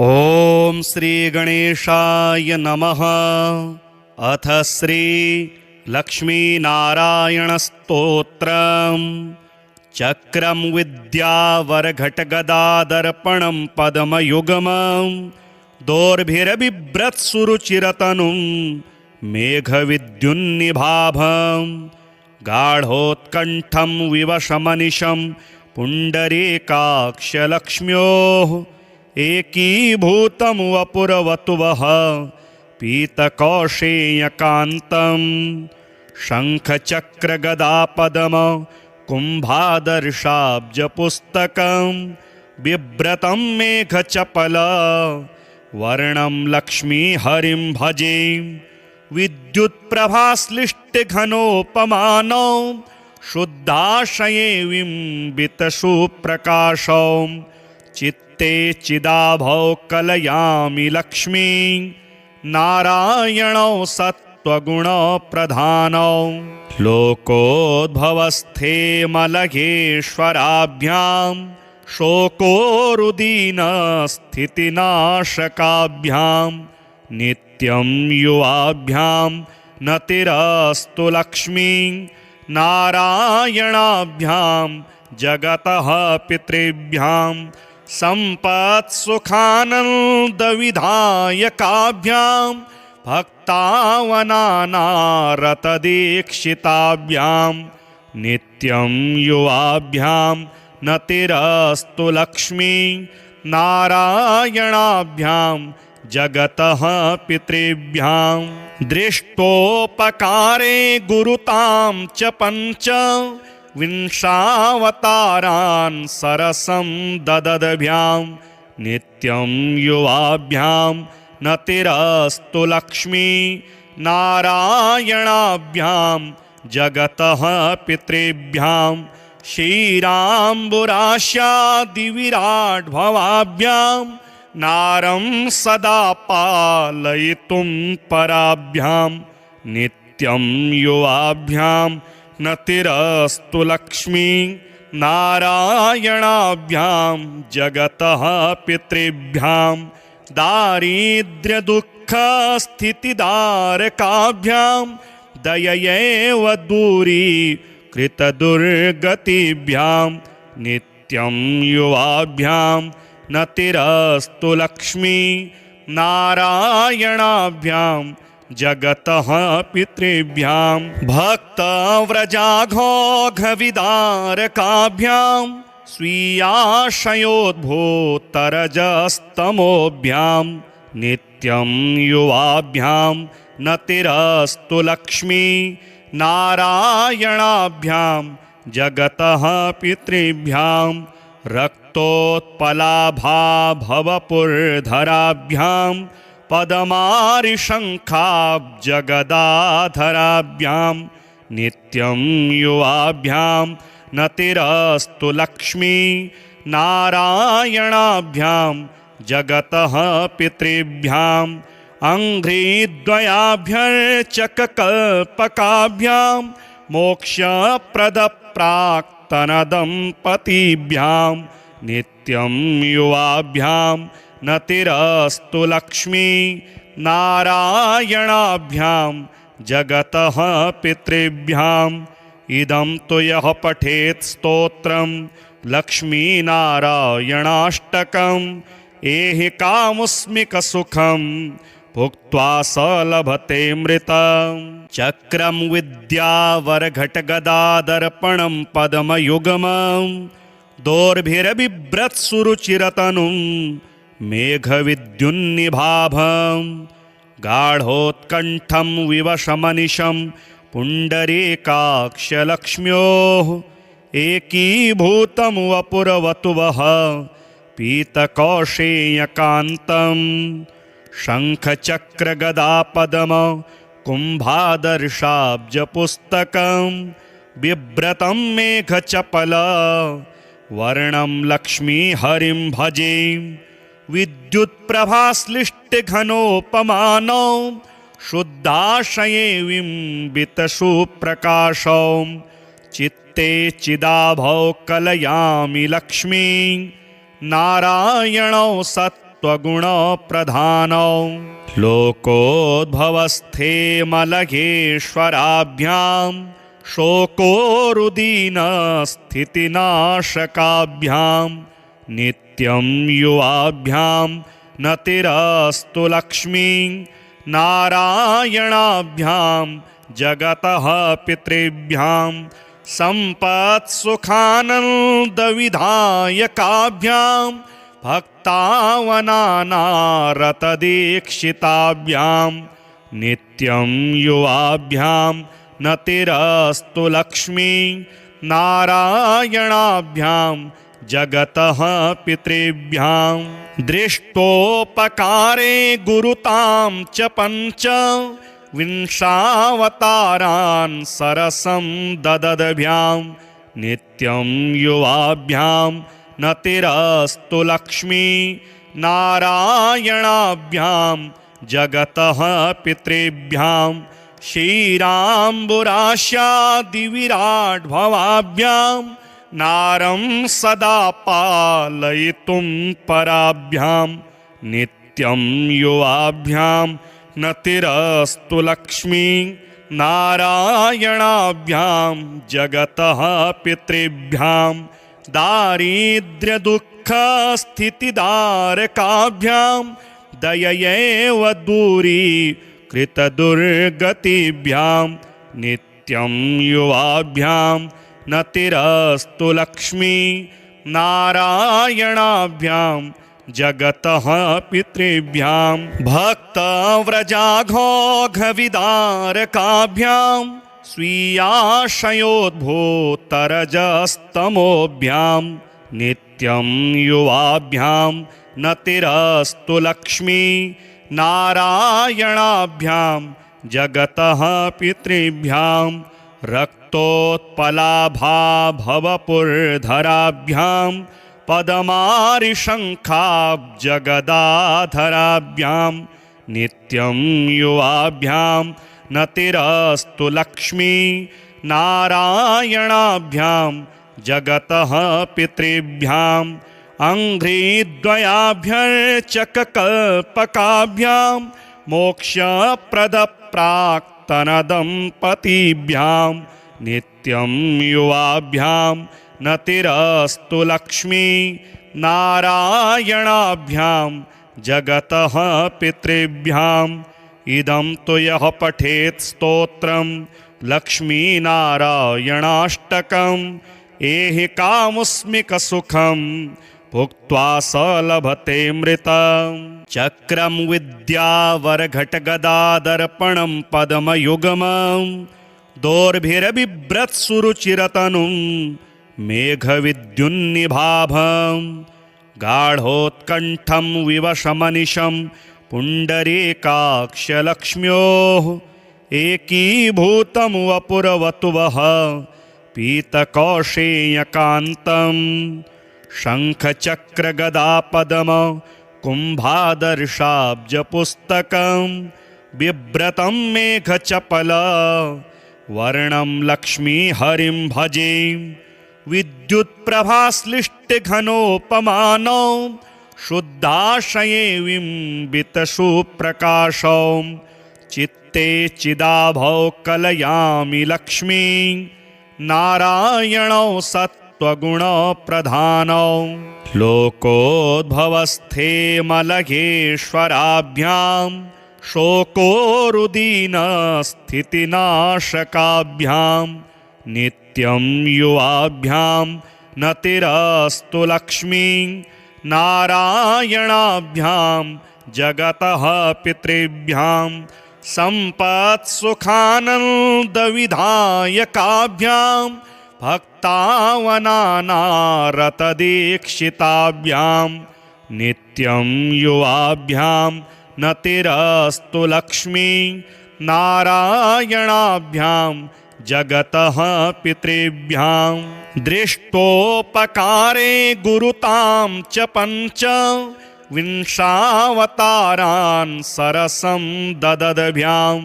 ओम श्री गणेशाय नमः। अथ श्री लक्ष्मीनारायण स्तोत्रम्। चक्रं विद्यावरघटगदादर्पणं पद्मयुग्मं दोर्भिरबिभ्रत्सुरुचिरतनुं मेघविद्युन्निभाभं गाढोत्कण्ठं विवशमनिशं पुण्डरीकाक्षलक्ष्म्योः एकीभूतं वपुरवतुवः पीतकौशेयकान्तं शङ्खचक्रगदापद्म कुम्भादर्शाब्जपुस्तकं बिभ्रतं मेघचपल वर्णं लक्ष्मीहरिं भजे। विद्युत्प्रभाश्लिष्टघनोपमानौ शुद्धाशये बिम्बितशुप्रकाशौ चित्ते चिदाभौ कलयामि लक्ष्मी नारायणौ सत्त्वगुणप्रधानौ लोकोद्भवस्थे मलयेश्वराभ्यां शोकोरुदीनस्थितिनाशकाभ्यां नित्यं युवाभ्यां नतिरस्तु लक्ष्मी नारायणाभ्यां जगतः पितृभ्यां सम्पत्सुखानन्दविधायकाभ्यां भक्तावनानारतदीक्षिताभ्यां नित्यं युवाभ्यां नतिरस्तु लक्ष्मी नारायणाभ्यां जगतः पितृभ्यां दृष्टोपकारे गुरुतां च पञ्च विंशावतारान् सरसं ददद्भ्यां नित्यं युवाभ्यां नतिरस्तु लक्ष्मी नारायणाभ्यां जगतः पितृभ्यां क्षीराम्बुराशादिविराड्भवाभ्यां नारं सदा पालयितुं पराभ्यां नित्यं युवाभ्यां नतिरस्तु लक्ष्मी नारायणाभ्यां जगतः पितृभ्यां दारिद्र्यदुःखस्थितिदारकाभ्यां दययैव दूरीकृतदुर्गतिभ्यां नित्यं युवाभ्यां नतिरस्तु लक्ष्मी नारायणाभ्यां जगतः पितृभ्यां भक्तव्रजाघोघविदारकाभ्यां स्वीयाशयोद्भूतरजस्तमोभ्यां नित्यं युवाभ्यां नतिरस्तु लक्ष्मी नारायणाभ्यां जगतः पितृभ्यां रक्तोत्पलाभाभवपुरधराभ्यां पद्मारिशङ्खाब्जगदाधराभ्यां नित्यं युवाभ्यां नतिरस्तु लक्ष्मी नारायणाभ्यां जगतः पितृभ्यां अङ्घ्रिद्वयाभ्यर्चककल्पकाभ्यां मोक्षप्रदप्राक्तनदम्पतीभ्यां नित्यं युवाभ्यां नतिरस्तु लक्ष्मी नारायणाभ्यां जगतः पितृभ्यां इदं तु यः पठेत् स्तोत्रं लक्ष्मीनारायणाष्टकम् एहि कामुस्मिकसुखं भुक्त्वा स लभते मृतं। चक्रं विद्यावरघटगदादर्पणं पद्मयुग्मं दोर्भिरबिभ्रत्सुरुचिरतनुं मेघविद्युन्निभाभं गाढोत्कण्ठं विवशमनिशं पुण्डरीकाक्षलक्ष्म्योः एकीभूतं वपुरवतुवः पीतकौशेयकान्तं शङ्खचक्रगदापद्म कुम्भादर्शाब्जपुस्तकं बिभ्रतं मेघचपल वर्णं लक्ष्मीहरिं भजे। विद्युत्प्रभाश्लिष्टघनोपमानौ शुद्धाशये बिम्बितशुप्रकाशौ चित्ते चिदाभौ कलयामि लक्ष्मी नारायणौ सत् सत्त्वगुणप्रधानौ लोकोद्भवस्थे मलयेश्वराभ्यां शोकोरुदीनस्थितिनाशकाभ्यां नित्यं युवाभ्यां नतिरस्तु लक्ष्मी नारायणाभ्यां जगतः पितृभ्यां सम्पत्सुखानन्दविधायकाभ्यां भक्तावनानारतदीक्षिताभ्यां नित्यं युवाभ्यां नतिरस्तु लक्ष्मी नारायणाभ्यां जगतः पितृभ्यां दृष्टोपकारे गुरुतां च पञ्च विंशावतारान् सरसं ददद्भ्यां नित्यं युवाभ्यां नतिरस्तु लक्ष्मी नारायणाभ्यां जगतः पितृभ्यां क्षीराम्बुराशादिविराड्भवाभ्यां नारं सदा पालयितुं पराभ्यां नित्यं युवाभ्यां नतिरस्तु लक्ष्मी नारायणाभ्यां जगतः पितृभ्यां दारिद्र्यदुःखस्थितिदारकाभ्यां दययैव दूरीकृतदुर्गतिभ्यां नित्यं युवाभ्यां नतिरस्तु लक्ष्मी नारायणाभ्यां जगतः पितृभ्यां भक्तव्रजाघोघविदारकाभ्यां स्वीयाशयोद्भूतरजस्तमोभ्यां नित्यं युवाभ्यां नतिरस्तु लक्ष्मी नारायणाभ्यां जगतः पितृभ्यां रक्तोत्पलाभाभवपुरधराभ्यां पदमारिशङ्खाब्जगदाधराभ्यां नित्यं युवाभ्यां नतिरस्तु लक्ष्मी नारायणाभ्यां जगतः पितृभ्यां अङ्घ्रिद्वयाभ्यर्चककल्पकाभ्यां मोक्षप्रदप्राक्तनदम्पतीभ्यां नित्यं युवाभ्यां नतिरस्तु लक्ष्मी नारायणाभ्यां जगतः पितृभ्याम् इदं तु यः पठेत् स्तोत्रं लक्ष्मीनारायणाष्टकम् एहि कामुस्मिकसुखं भुक्त्वा स लभतेऽमृतम् चक्रं विद्यावरघटगदादर्पणं पद्मयुगमं दोर्भिरबिभ्रत्सुरुचिरतनुं मेघविद्युन्निभाभं गाढोत्कण्ठं विवशमनिशं पुण्डरीकाक्षलक्ष्म्योः एकीभूतं वपुरवतुवः पीतकौशेयकान्तं शङ्खचक्रगदापद्म कुम्भादर्शाब्जपुस्तकं बिभ्रतं मेघचपल वर्णं लक्ष्मीहरिं भजे विद्युत्प्रभाश्लिष्टघनोपमानौ शुद्धाशये बिम्बितशुप्रकाशौ चित्ते चिदाभौ कलयामि लक्ष्मी नारायणौ सत्त्वगुणप्रधानौ लोकोद्भवस्थे मलयेश्वराभ्यां शोकोरुदीनस्थितिनाशकाभ्यां नित्यं युवाभ्यां नतिरस्तु लक्ष्मी नारायणाभ्यां जगतः पितृभ्यां सम्पत्सुखानन्दविधायकाभ्यां भक्तावनानारतदीक्षिताभ्यां नित्यं युवाभ्यां नतिरस्तु लक्ष्मी नारायणाभ्यां जगतः पितृभ्यां दृष्टोपकारे गुरुतां च पञ्च विंशावतारान् सरसं ददद्भ्यां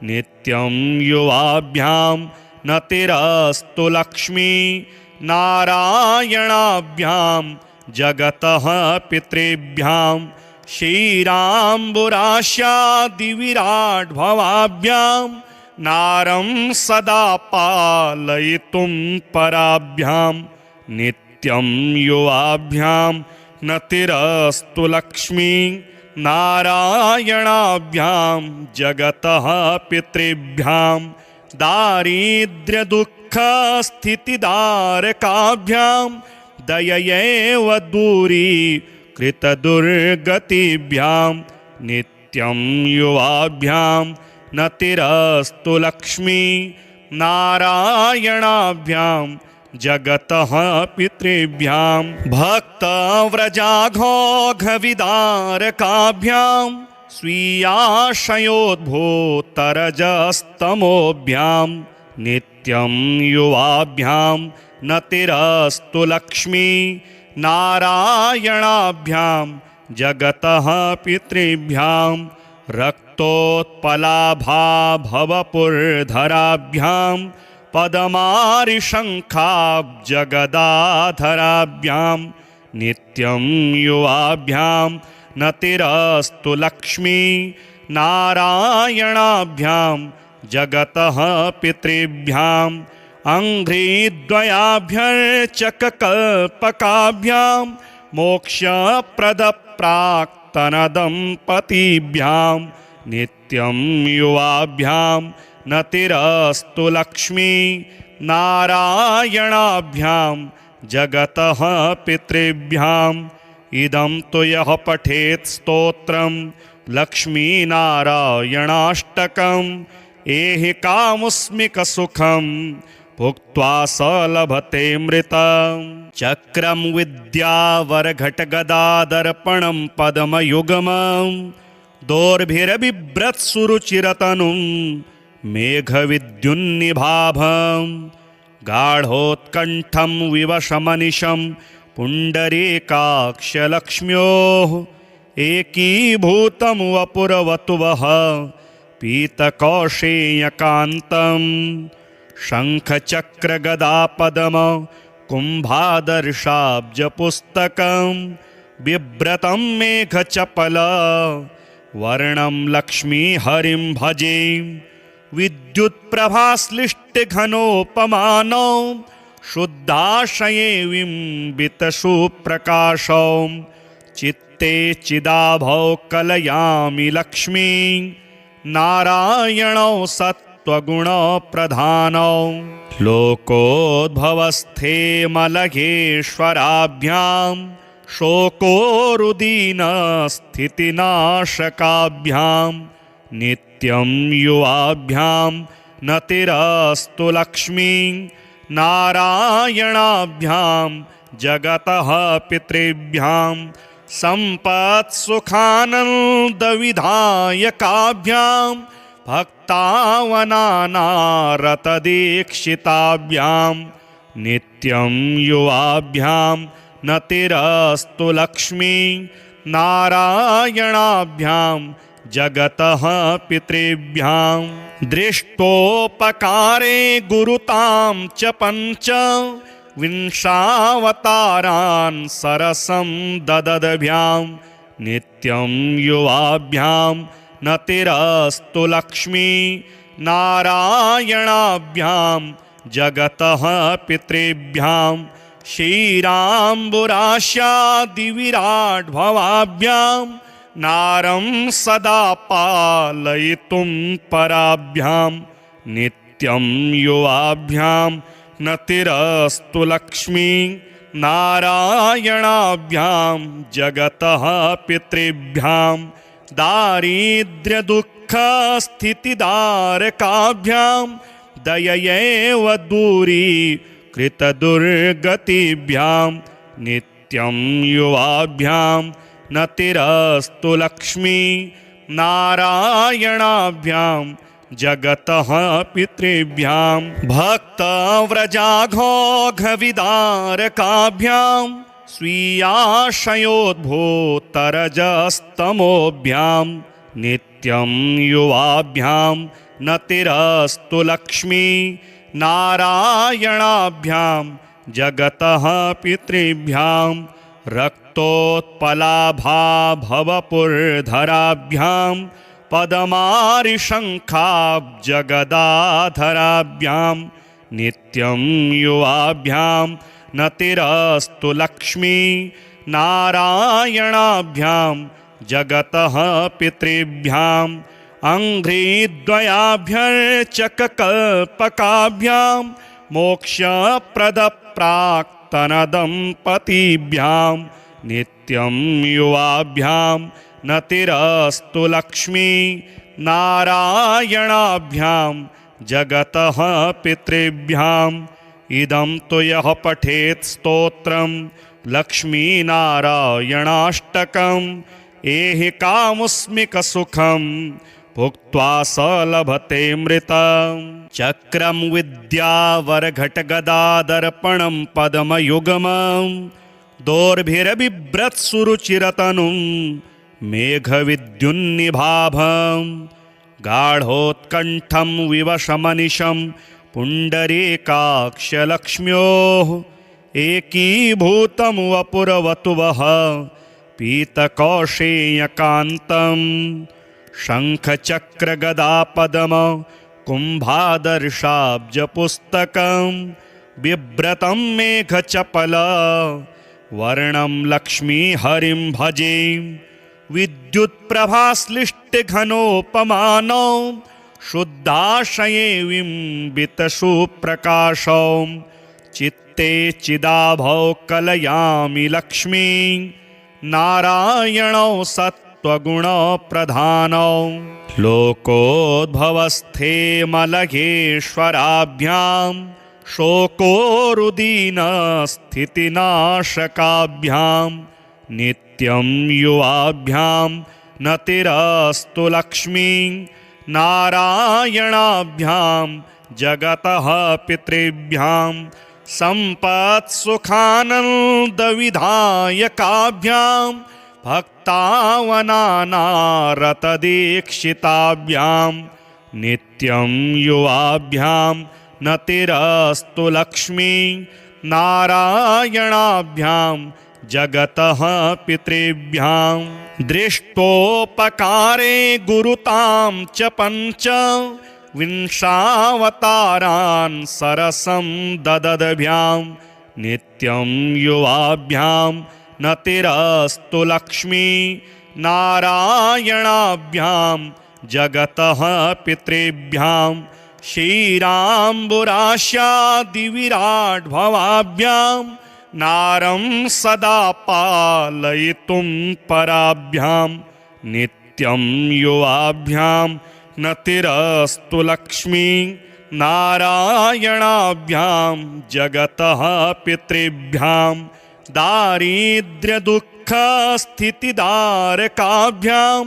नित्यं युवाभ्यां नतिरस्तु लक्ष्मी नारायणाभ्यां जगतः पितृभ्यां क्षीराम्बुराश्यादिविराड्भवाभ्यां नारं सदा पालयितुं पराभ्यां नित्यं युवाभ्यां नतिरस्तु लक्ष्मी नारायणाभ्यां जगतः पितृभ्यां दारिद्र्यदुःखस्थितिदारकाभ्यां दययैव दूरीकृतदुर्गतिभ्यां नित्यं युवाभ्यां नतिरस्तु लक्ष्मी नारायणाभ्यां जगतः पितृभ्यां भक्तव्रजाघोघविदारकाभ्यां स्वीयाशयोद्भूतरजस्तमोभ्यां नित्यं युवाभ्यां नतिरस्तु लक्ष्मी नारायणाभ्यां जगतः पितृभ्यां रक्तोत्पलाभाभवपुरधराभ्यां पदमारिशङ्खाब्जगदाधराभ्यां नित्यं युवाभ्यां नतिरस्तु लक्ष्मी नारायणाभ्यां जगतः पितृभ्यां अङ्घ्रिद्वयाभ्यर्चककल्पकाभ्यां मोक्षप्रदप्राक्तनदम्पतिभ्यां नित्यं युवाभ्यां नतिरस्तु लक्ष्मी नारायणाभ्यां जगतः पितृभ्याम् इदं तु यः पठेत् स्तोत्रं लक्ष्मीनारायणाष्टकम् एहि कामुस्मिकसुखं भुक्त्वा स लभते मृतं चक्रं विद्यावरघटगदादर्पणं पद्मयुगमं दोर्भिरबिभ्रत्सुरुचिरतनुं मेघविद्युन्निभाभं गाढोत्कण्ठं विवशमनिशं पुण्डरीकाक्षलक्ष्म्योः एकीभूतं वपुरवतुवः पीतकौशेयकान्तं शङ्खचक्रगदापद्म कुम्भादर्शाब्जपुस्तकं बिभ्रतं मेघचपल वर्णं लक्ष्मीहरिं भजे विद्युत्प्रभाश्लिष्टघनोपमानौ शुद्धाशये बिम्बितशुप्रकाशौ चित्ते चिदाभौ कलयामि लक्ष्मी नारायणौ सत्त्वगुणप्रधानौ लोकोद्भवस्थे मलयेश्वराभ्यां शोकोरुदीनस्थितिनाशकाभ्यां नित्यं युवाभ्यां नतिरस्तु लक्ष्मी नारायणाभ्यां जगतः पितृभ्यां सम्पत्सुखानन्दविधायकाभ्यां भक्तावनानारतदीक्षिताभ्यां नित्यं युवाभ्यां नतिरस्तु लक्ष्मी नारायणाभ्यां जगतः पितृभ्यां दृष्टोपकारे गुरुतां च पञ्च विंशावतारान् सरसं ददद्भ्यां नित्यं युवाभ्यां नतिरस्तु लक्ष्मी नारायणाभ्यां जगतः पितृभ्यां क्षीराम्बुराश्यादिविराड्भवाभ्यां नारं सदा पालयितुं पराभ्यां नित्यं युवाभ्यां नतिरस्तु लक्ष्मी नारायणाभ्यां जगतः पितृभ्यां दारिद्र्यदुःखस्थितिदारकाभ्यां दययैव दूरीकृतदुर्गतिभ्यां नित्यं युवाभ्यां नतिरस्तु लक्ष्मी नारायणाभ्यां जगतः पितृभ्यां भक्तव्रजाघोघविदारकाभ्यां स्वीयाशयोद्भूतरजस्तमोभ्यां नित्यं युवाभ्यां नतिरस्तु लक्ष्मी नारायणाभ्यां जगतः पितृभ्यां रक्तोत्पलाभाभवपुर्धराभ्यां पद्मारिशङ्खाब्जगदाधराभ्यां नित्यं युवाभ्यां नतिरस्तु लक्ष्मी नारायणाभ्यां जगतः पितृभ्याम् अङ्घ्रिद्वयाभ्यर्चककल्पकाभ्यां मोक्षप्रदप्राक्तनदम्पतीभ्यां नित्यं युवाभ्यां नतिरस्तु लक्ष्मी नारायणाभ्यां जगतः पितृभ्याम् इदं तु यः पठेत् स्तोत्रं लक्ष्मीनारायणाष्टकम् एहि कामुस्मिकसुखं भुक्त्वा स लभते मृतं चक्रं विद्यावरघटगदादर्पणं पद्मयुग्मं दोर्भिरबिभ्रत्सुरुचिरतनुं मेघविद्युन्निभाभं गाढोत्कण्ठं विवशमनिशं पुण्डरीकाक्षलक्ष्म्योः एकीभूतं वपुरवतुवः पीतकौशेयकान्तं शङ्खचक्रगदापद्म कुम्भादर्शाब्जपुस्तकं बिभ्रतं मेघचपल वर्णं लक्ष्मीहरिं भजे विद्युत्प्रभाश्लिष्टघनोपमानौ शुद्धाशये बिम्बितसुप्रकाशौ चित्ते चिदाभौ कलयामि लक्ष्मी नारायणौ सत्त्वगुणप्रधानौ लोकोद्भवस्थे मलयेश्वराभ्यां शोकोरुदीनस्थितिनाशकाभ्यां नित्यं युवाभ्यां नतिरस्तु लक्ष्मी नारायणाभ्यां जगतः पितृभ्यां सम्पत्सुखानन्दविधायकाभ्यां भक्तावनानारतदीक्षिताभ्यां नित्यं युवाभ्यां नतिरस्तु लक्ष्मी नारायणाभ्यां जगतः पितृभ्यां दृष्टोपकारे गुरुतां च पञ्च विंशावतारान् सरसं ददद्भ्यां नित्यं युवाभ्यां नतिरस्तु लक्ष्मी नारायणाभ्यां जगतः पितृभ्यां क्षीराम्बुराशादिविराड्भवाभ्यां नारं सदा पालयितुं पराभ्यां नित्यं युवाभ्यां नतिरस्तु लक्ष्मी नारायणाभ्यां जगतः पितृभ्यां दारिद्र्यदुःखस्थितिदारकाभ्यां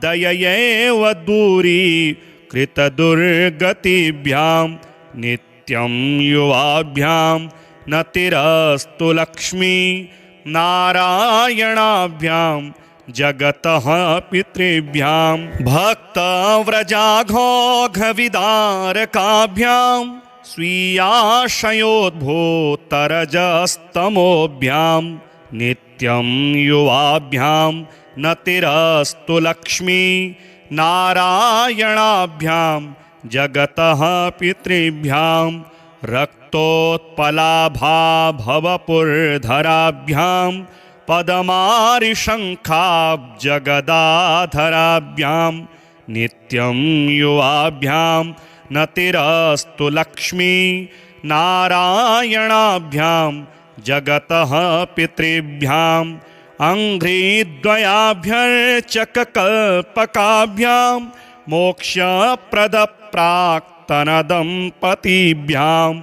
दययैव दूरीकृतदुर्गतिभ्यां नित्यं युवाभ्यां नतिरस्तु लक्ष्मी नारायणाभ्यां जगतः पितृभ्यां भक्तव्रजाघोघविदारकाभ्यां स्वीयाशयोद्भूतरजस्तमोभ्यां नित्यं युवाभ्यां नतिरस्तु लक्ष्मी नारायणाभ्यां जगतः पितृभ्यां रक्तोत्पलाभाभवपुर्धराभ्यां पद्मारिशङ्खाब्जगदाधराभ्यां नित्यं युवाभ्यां नतिरस्तु लक्ष्मी नारायणाभ्यां जगतः पितृभ्याम् अङ्घ्रिद्वयाभ्यर्चककल्पकाभ्यां मोक्षप्रदप्राक्तनदम्पतीभ्यां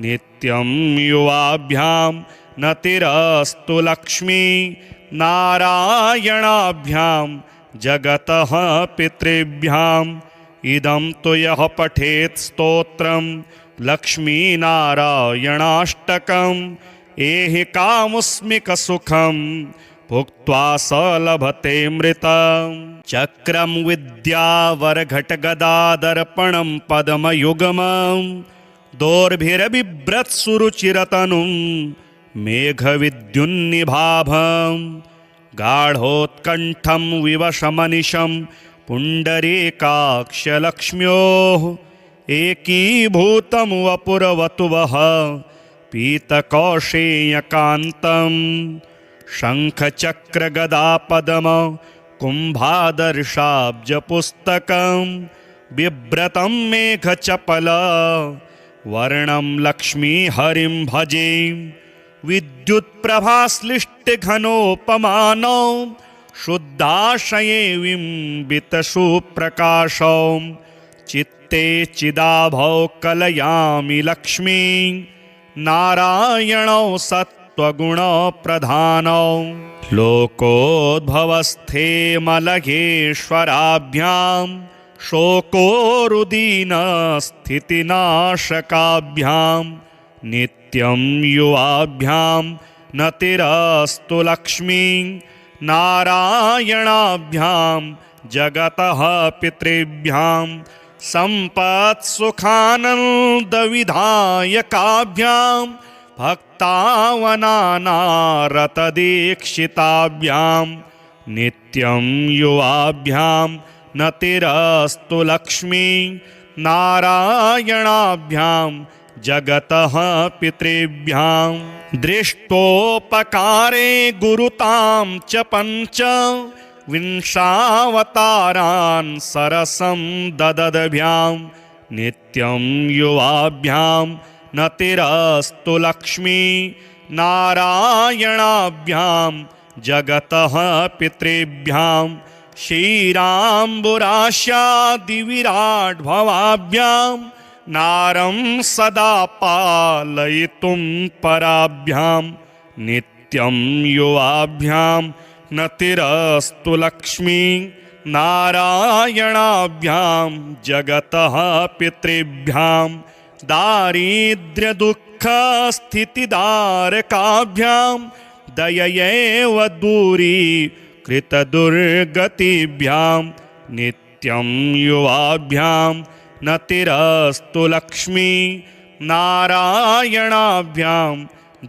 नित्यं युवाभ्यां नतिरस्तु लक्ष्मी नारायणाभ्यां जगतः पितृभ्याम् इदं तु यः पठेत् स्तोत्रं लक्ष्मीनारायणाष्टकम् एहि कामुस्मिकसुखं भुक्त्वा स लभते मृतं चक्रं विद्यावरघटगदादर्पणं पद्मयुग्मं दोर्भिरबिभ्रत्सुरुचिरतनुं मेघविद्युन्निभाभं गाढोत्कण्ठं विवशमनिशं पुण्डरीकाक्षलक्ष्म्योः एकीभूतं वपुरवतुवः पीतकौशेयकान्तं शङ्खचक्रगदापदम कुम्भादर्शाब्जपुस्तकं बिभ्रतं मेघचपल वर्णं लक्ष्मीहरिं भजे विद्युत्प्रभाश्लिष्टघनोपमानौ शुद्धाशये बिम्बितशुप्रकाशौ चित्ते चिदाभौ कलयामि लक्ष्मी नारायणौ सत्त्वगुणप्रधानौ लोकोद्भवस्थे मलयेश्वराभ्यां शोकोरुदीनस्थितिनाशकाभ्यां नित्यं युवाभ्यां नतिरस्तु लक्ष्मी नारायणाभ्यां जगतः पितृभ्यां सम्पत्सुखानन्दविधायकाभ्यां भक्तावनानारतदीक्षिताभ्यां नित्यं युवाभ्यां नतिरस्तु लक्ष्मी नारायणाभ्यां जगतः पितृभ्यां दृष्टोपकारे गुरुतां च पञ्च विंशावतारान् सरसं ददद्भ्यां नित्यं युवाभ्यां नतिरस्तु लक्ष्मी नारायणाभ्यां जगतः पितृभ्यां क्षीराम्बुराशादिविराड्भवाभ्यां नारं सदा पालयितुं पराभ्यां नित्यं युवाभ्यां नतिरस्तु लक्ष्मी नारायणाभ्यां जगतः पितृभ्यां दारिद्र्यदुःखस्थितिदारकाभ्यां दययैव दूरीकृतदुर्गतिभ्यां नित्यं युवाभ्यां नतिरस्तु लक्ष्मी नारायणाभ्यां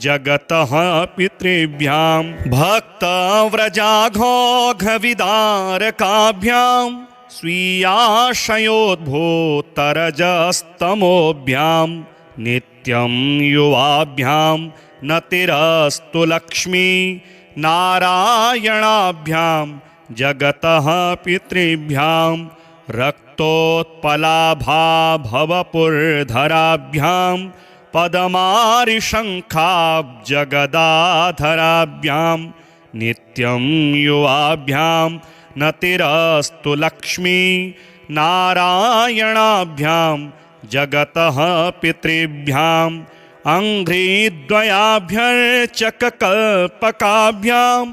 जगतः पितृभ्यां भक्तव्रजाघोघविदारकाभ्यां स्वीयाशयोद्भूतरजस्तमोभ्यां नित्यं युवाभ्यां नतिरस्तु लक्ष्मी नारायणाभ्यां जगतः पितृभ्यां रक्तोत्पलाभाभवपुर्धराभ्यां पदमारिशङ्खाब्जगदाधराभ्यां नित्यं युवाभ्यां नतिरस्तु लक्ष्मी नारायणाभ्यां जगतः पितृभ्यां अङ्घ्रिद्वयाभ्यर्चककल्पकाभ्यां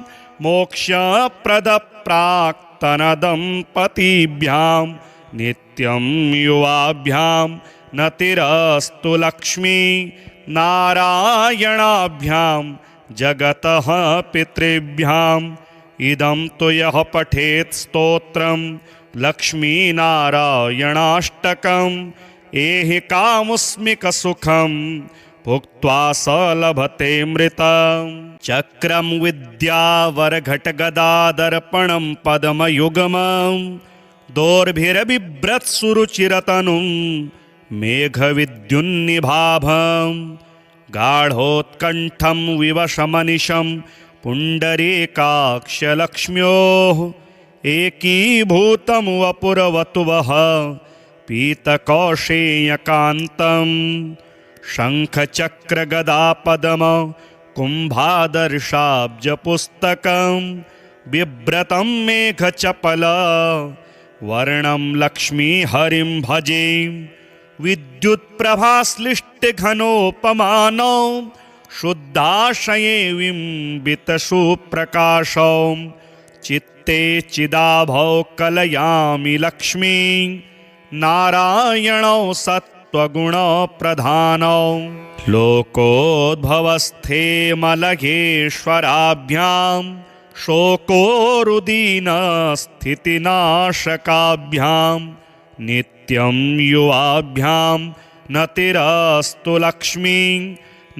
मोक्षप्रदप्राक्तनदम्पतीभ्यां नित्यं युवाभ्यां नतिरस्तु लक्ष्मी नारायणाभ्यां जगतः पितृभ्याम् इदं तु यः पठेत् स्तोत्रं लक्ष्मीनारायणाष्टकम् एहि कामुस्मिकसुखं भुक्त्वा स लभतेऽमृतम् चक्रं विद्यावरघटगदादर्पणं पद्मयुगमं दोर्भिरबिभ्रत्सुरुचिरतनुं मेघविद्युन्निभाभं गाढोत्कण्ठं विवशमनिशं पुण्डरीकाक्षलक्ष्म्योः एकीभूतं वपुरवतुवः पीतकौशेयकान्तं शङ्खचक्रगदापदम कुम्भादर्शाब्जपुस्तकं बिभ्रतं मेघचपल वर्णं लक्ष्मीहरिं भजे विद्युत्प्रभाश्लिष्टघनोपमानौ शुद्धाशये बिम्बितशुप्रकाशौ चित्ते चिदाभौ कलयामि लक्ष्मी नारायणौ सत्त्वगुणप्रधानौ लोकोद्भवस्थे मलयेश्वराभ्यां शोकोरुदीनस्थितिनाशकाभ्यां नित्यं युवाभ्यां नतिरस्तु लक्ष्मी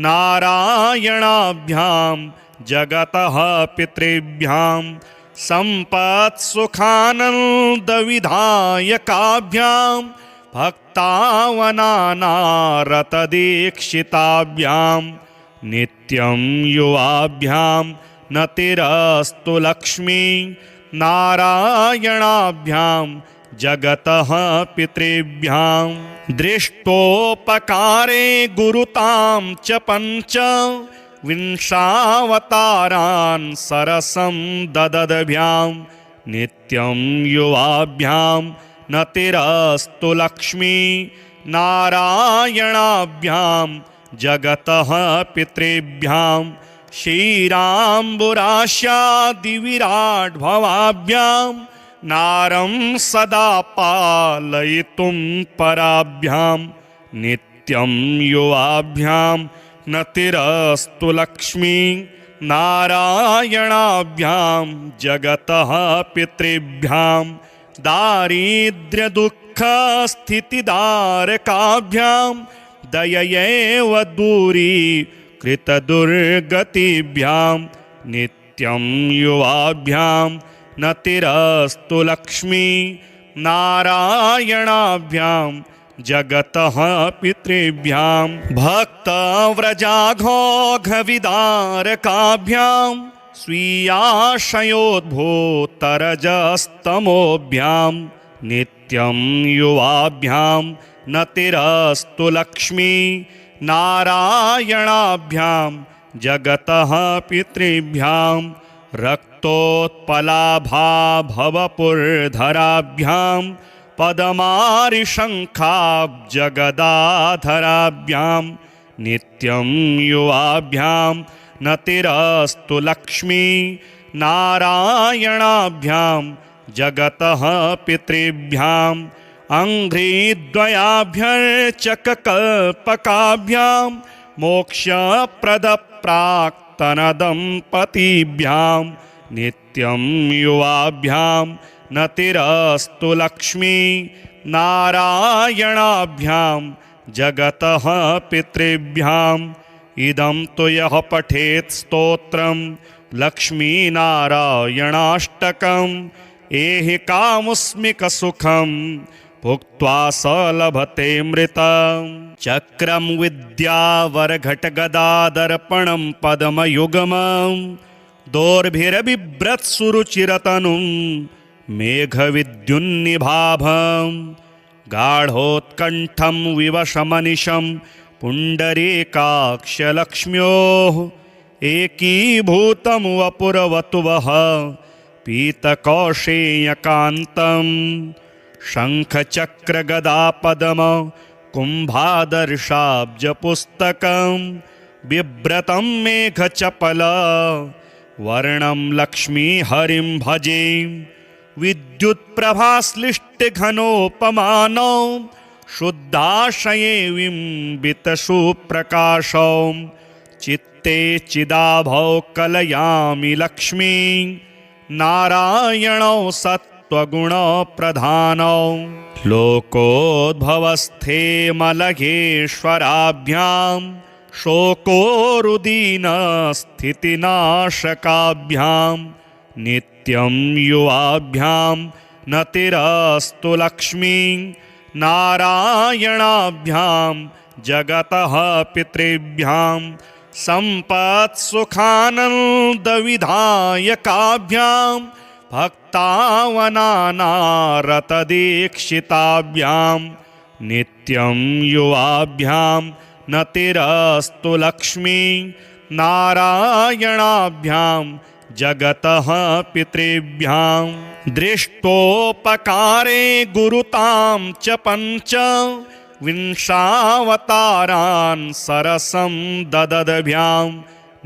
नारायणाभ्यां जगतः पितृभ्यां सम्पत्सुखानन्दविधायकाभ्यां भक्तावनानारतदीक्षिताभ्यां नित्यं युवाभ्यां नतिरस्तु लक्ष्मी नारायणाभ्यां जगतः पितृभ्यां दृष्टोपकारे गुरुतां च पञ्च विंशावतारान् सरसं ददद्भ्यां नित्यं युवाभ्यां नतिरस्तु लक्ष्मी नारायणाभ्यां जगतः पितृभ्यां क्षीराम्बुराशादिविराड्भवाभ्यां नारं सदा पालयितुं पराभ्यां नित्यं युवाभ्यां नतिरस्तु लक्ष्मी नारायणाभ्यां जगतः पितृभ्यां दारिद्र्यदुःखस्थितिदारकाभ्यां दययैव दूरीकृतदुर्गतिभ्यां नित्यं युवाभ्यां नतिरस्तु लक्ष्मी नारायणाभ्यां जगतः पितृभ्यां भक्तव्रजाघोघविदारकाभ्यां स्वीयाशयोद्भूतरजस्तमोभ्यां नित्यं युवाभ्यां नतिरस्तु लक्ष्मी नारायणाभ्यां जगतः पितृभ्यां रक्तोत्पलाभाभवपुरधराभ्यां पदमारिशङ्खाब्जगदाधराभ्यां नित्यं युवाभ्यां नतिरस्तु लक्ष्मी नारायणाभ्यां जगतः पितृभ्यां अङ्घ्रिद्वयाभ्यर्चककल्पकाभ्यां मोक्षप्रदप्राक्तनदम्पतीभ्यां नित्यं युवाभ्यां नतिरस्तु लक्ष्मी नारायणाभ्यां जगतः पितृभ्याम् इदं तु यः पठेत् स्तोत्रं लक्ष्मीनारायणाष्टकम् एहि कामुस्मिकसुखं भुक्त्वा स लभते मृतं चक्रं विद्यावरघटगदादर्पणं पद्मयुगमं दोर्भिरबिभ्रत्सुरुचिरतनुं मेघविद्युन्निभाभं गाढोत्कण्ठं विवशमनिशं पुण्डरीकाक्षलक्ष्म्योः एकीभूतं वपुरवतुवः पीतकौशेयकान्तं शङ्खचक्रगदापद्म कुम्भादर्शाब्जपुस्तकं बिभ्रतं मेघचपल वर्णं लक्ष्मीहरिं भजे विद्युत्प्रभाश्लिष्टघनोपमानौ शुद्धाशये बिम्बितशुप्रकाशौ चित्ते चिदाभौ कलयामि लक्ष्मी नारायणौ सत्त्वगुणप्रधानौ लोकोद्भवस्थे मलघेश्वराभ्यां शोकोरुदीनस्थितिनाशकाभ्यां नित्यं युवाभ्यां नतिरस्तु लक्ष्मी नारायणाभ्यां जगतः पितृभ्यां सम्पत्सुखानन्दविधायकाभ्यां भक्तावनानारतदीक्षिताभ्यां नित्यं युवाभ्यां नतिरस्तु लक्ष्मी नारायणाभ्यां जगतः पितृभ्यां दृष्टोपकारे गुरुतां च पञ्च विंशावतारान् सरसं ददद्भ्यां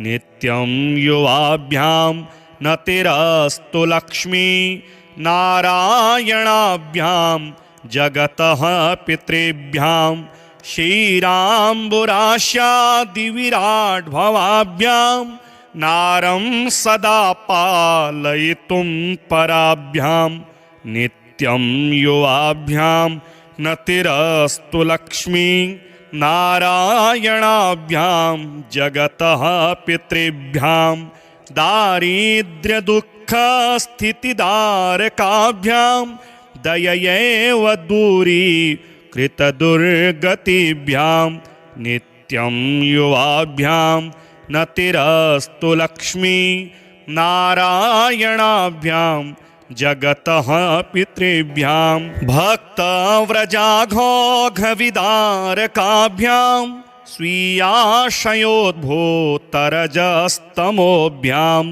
नित्यं युवाभ्यां नतिरस्तु लक्ष्मी नारायणाभ्यां जगतः पितृभ्यां क्षीराम्बुराशादिविराड्भवाभ्यां नारं सदा पालयितुं पराभ्यां नित्यं युवाभ्यां नतिरस्तु लक्ष्मी नारायणाभ्यां जगतः पितृभ्यां दारिद्र्यदुःखस्थितिदारकाभ्यां दययैव दूरीकृतदुर्गतिभ्यां नित्यं युवाभ्यां नतिरस्तु लक्ष्मी नारायणाभ्यां जगतः पितृभ्यां भक्तव्रजाघोघविदारकाभ्यां स्वीयाशयोद्भूतरजस्तमोभ्यां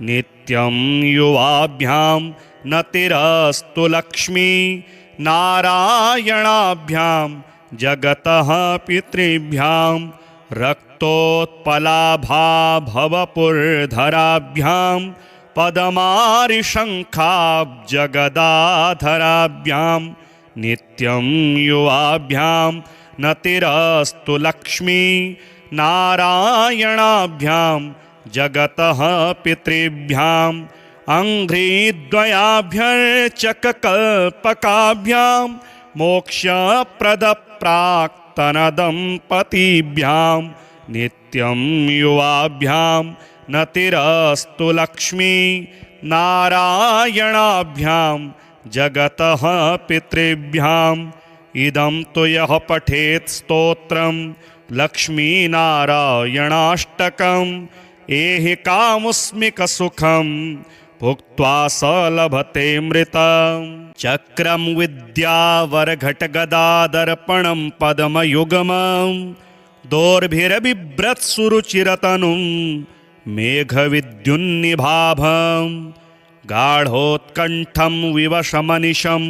नित्यं युवाभ्यां नतिरस्तु लक्ष्मी नारायणाभ्यां जगतः पितृभ्यां रक्तोत्पलाभाभवपुर्धराभ्यां पदमारिशङ्खाब्जगदाधराभ्यां नित्यं युवाभ्यां नतिरस्तु लक्ष्मी नारायणाभ्यां जगतः पितृभ्यां अङ्घ्रिद्वयाभ्यर्चककल्पकाभ्यां मोक्षप्रदप्राक्तनदम्पतीभ्यां नित्यं युवाभ्यां नतिरस्तु लक्ष्मी नारायणाभ्यां जगतः पितृभ्यां इदं तु यः पठेत् स्तोत्रं लक्ष्मीनारायणाष्टकम् एहि कामुस्मिकसुखं भुक्त्वा स लभते मृतं चक्रं विद्यावरघटगदादर्पणं पद्मयुगमं दोर्भिरबिभ्रत्सुरुचिरतनुं मेघविद्युन्निभाभं गाढोत्कण्ठं विवशमनिशं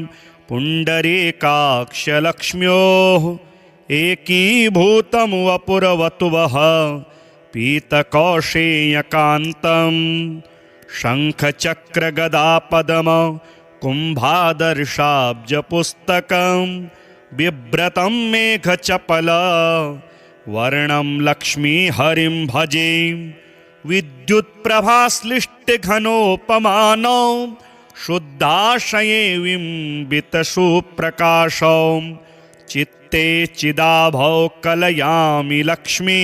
पुण्डरीकाक्षलक्ष्म्योः एकीभूतं वपुरवतुवः पीतकौशेयकान्तं शङ्खचक्रगदापद्म कुम्भादर्शाब्जपुस्तकं बिभ्रतं मेघचपल वर्णं लक्ष्मीहरिं भजे विद्युत्प्रभाश्लिष्टघनोपमानौ शुद्धाशये बिम्बितसुप्रकाशौ चित्ते चिदाभौ कलयामि लक्ष्मी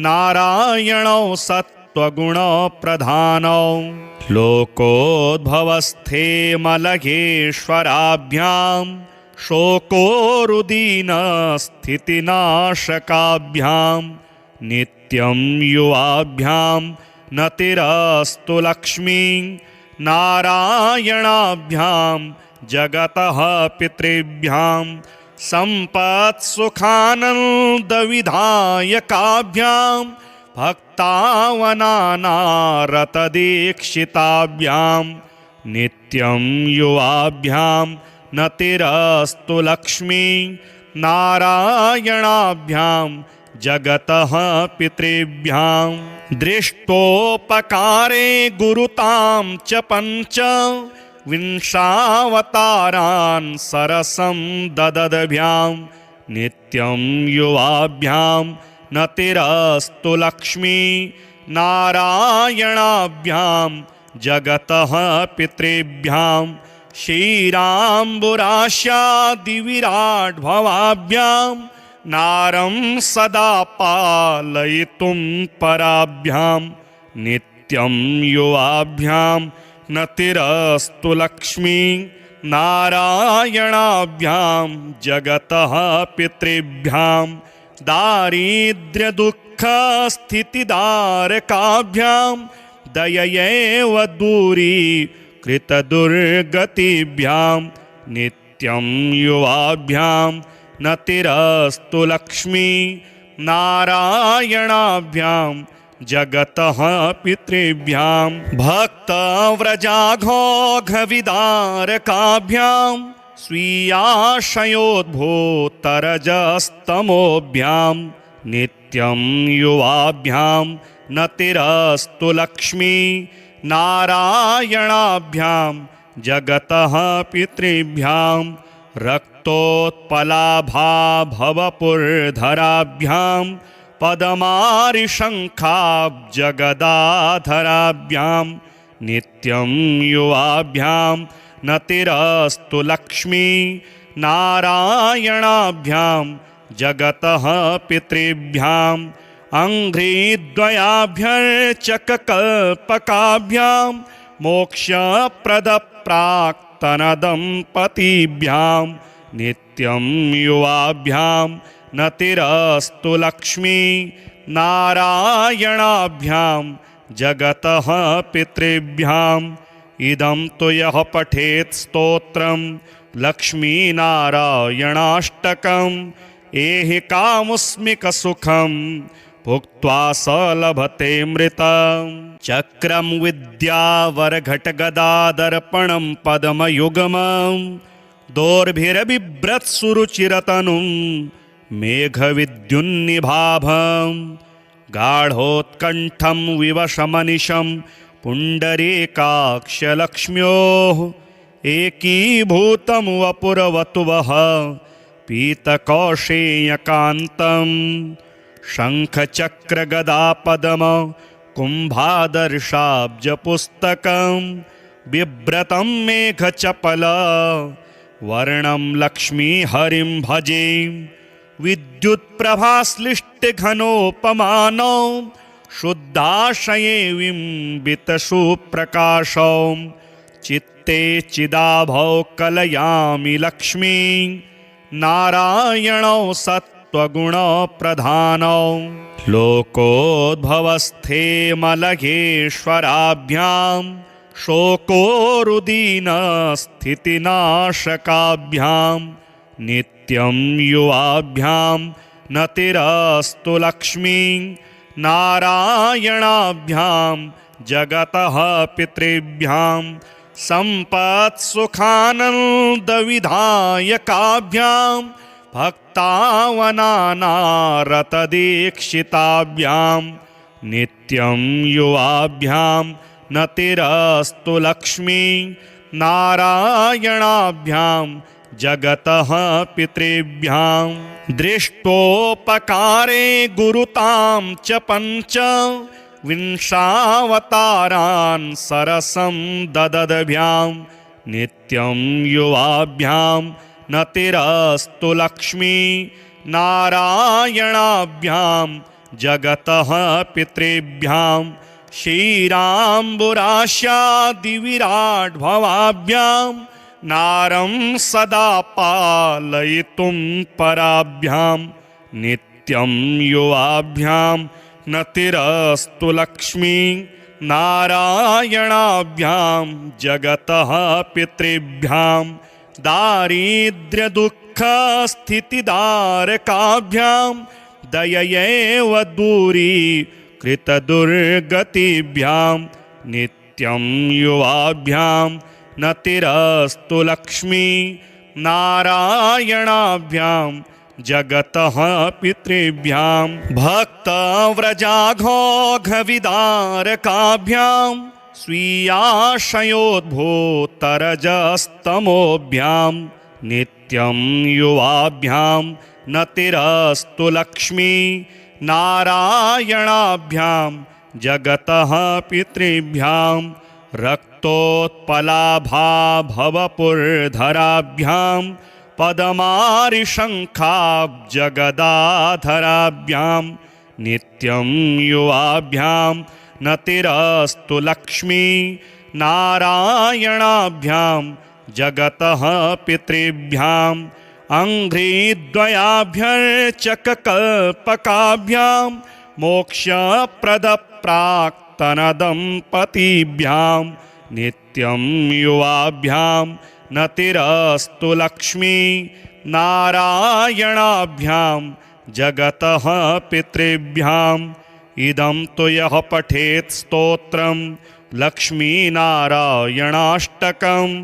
नारायणौ सत्त्वगुणप्रधानौ लोकोद्भवस्थे मलयेश्वराभ्यां शोकोरुदीनस्थितिनाशकाभ्यां नित्यं युवाभ्यां नतिरस्तु लक्ष्मी नारायणाभ्यां जगतः पितृभ्यां सम्पत्सुखानन्दविधायकाभ्यां भक्तावनानारतदीक्षिताभ्यां नित्यं युवाभ्यां नतिरस्तु लक्ष्मी नारायणाभ्यां जगतः पितृभ्यां दृष्टोपकारे गुरुतां च पञ्च विंशावतारान् सरसं ददद्भ्यां नित्यं युवाभ्यां नतिरस्तु लक्ष्मी नारायणाभ्यां जगतः पितृभ्यां क्षीराम्बुराशादिविराड्भवाभ्यां नारं सदा पालयितुं पराभ्यां नित्यं युवाभ्यां नतिरस्तु लक्ष्मी नारायणाभ्यां जगतः पितृभ्यां दारिद्र्यदुःखस्थितिदारकाभ्यां दययैव दूरीकृतदुर्गतिभ्यां नित्यं युवाभ्यां नतिरस्तु लक्ष्मी नारायणाभ्यां जगतः पितृभ्यां भक्तव्रजाघोघविदारकाभ्यां स्वीयाशयोद्भूतरजस्तमोभ्यां नित्यं युवाभ्यां नतिरस्तु लक्ष्मी नारायणाभ्यां जगतः पितृभ्यां रक्तोत्पलाभाभवपुर्धराभ्यां पदमारिशङ्खाब्जगदाधराभ्यां नित्यं युवाभ्यां नतिरस्तु लक्ष्मी नारायणाभ्यां जगतः पितृभ्याम् अङ्घ्रिद्वयाभ्यर्चककल्पकाभ्यां मोक्षप्रदप्राक्तनदम्पतिभ्यां नित्यं युवाभ्यां नतिरस्तु लक्ष्मी नारायणाभ्यां जगतः पितृभ्याम् इदं तु यः पठेत् स्तोत्रं लक्ष्मीनारायणाष्टकम् एहि कामुस्मिकसुखं भुक्त्वा स लभते मृतं चक्रं विद्यावरघटगदादर्पणं पद्मयुग्मं दोर्भिरबिभ्रत्सुरुचिरतनुं मेघविद्युन्निभाभं गाढोत्कण्ठं विवशमनिशं पुण्डरीकाक्षलक्ष्म्योः एकीभूतं वपुरवतुवः पीतकौशेयकान्तं शङ्खचक्रगदापद्म कुम्भादर्शाब्जपुस्तकं बिभ्रतं मेघचपल वर्णं लक्ष्मीहरिं भजे विद्युत्प्रभाश्लिष्टघनोपमानौ शुद्धाशये बिम्बितशुप्रकाशौ चित्ते चिदाभौ कलयामि लक्ष्मी नारायणौ सत्त्वगुणप्रधानौ लोकोद्भवस्थे मलयेश्वराभ्यां शोकोरुदीनस्थितिनाशकाभ्यां नित्यं युवाभ्यां नतिरस्तु लक्ष्मी नारायणाभ्यां जगतः पितृभ्यां सम्पत्सुखानन्दविधायकाभ्यां भक्तावनानारतदीक्षिताभ्यां नित्यं युवाभ्यां नतिरस्तु लक्ष्मी नारायणाभ्यां जगतः पितृभ्यां दृष्टोपकारे गुरुतां च पञ्च विंशावतारान् सरसं ददद्भ्यां नित्यं युवाभ्यां नतिरस्तु लक्ष्मी नारायणाभ्यां जगतः पितृभ्यां क्षीराम्बुराशादिविराड्भवाभ्यां नारं सदा पालयितुं पराभ्यां नित्यं युवाभ्यां नतिरस्तु लक्ष्मी नारायणाभ्यां जगतः पितृभ्यां दारिद्र्यदुःखस्थितिदारकाभ्यां दययैव दूरीकृतदुर्गतिभ्यां नित्यं युवाभ्यां नतिरस्तु लक्ष्मी नारायणाभ्यां जगतः पितृभ्यां भक्तव्रजाघोघविदारकाभ्यां स्वीयाशयोद्भूतरजस्तमोभ्यां नित्यं युवाभ्यां नतिरस्तु लक्ष्मी नारायणाभ्यां जगतः पितृभ्यां रक्तोत्पलाभाभवपुर्धराभ्यां पद्मारिशङ्खाब्जगदाधराभ्यां नित्यं युवाभ्यां नतिरस्तु लक्ष्मी नारायणाभ्यां जगतः पितृभ्यां अङ्घ्रिद्वयाभ्यर्चककल्पकाभ्यां मोक्षप्रदप्राक्तनदम्पतिभ्यां नित्यं युवाभ्यां नतिरस्तु लक्ष्मी नारायणाभ्यां जगतः पितृभ्याम् इदं तु यः पठेत् स्तोत्रं लक्ष्मीनारायणाष्टकम्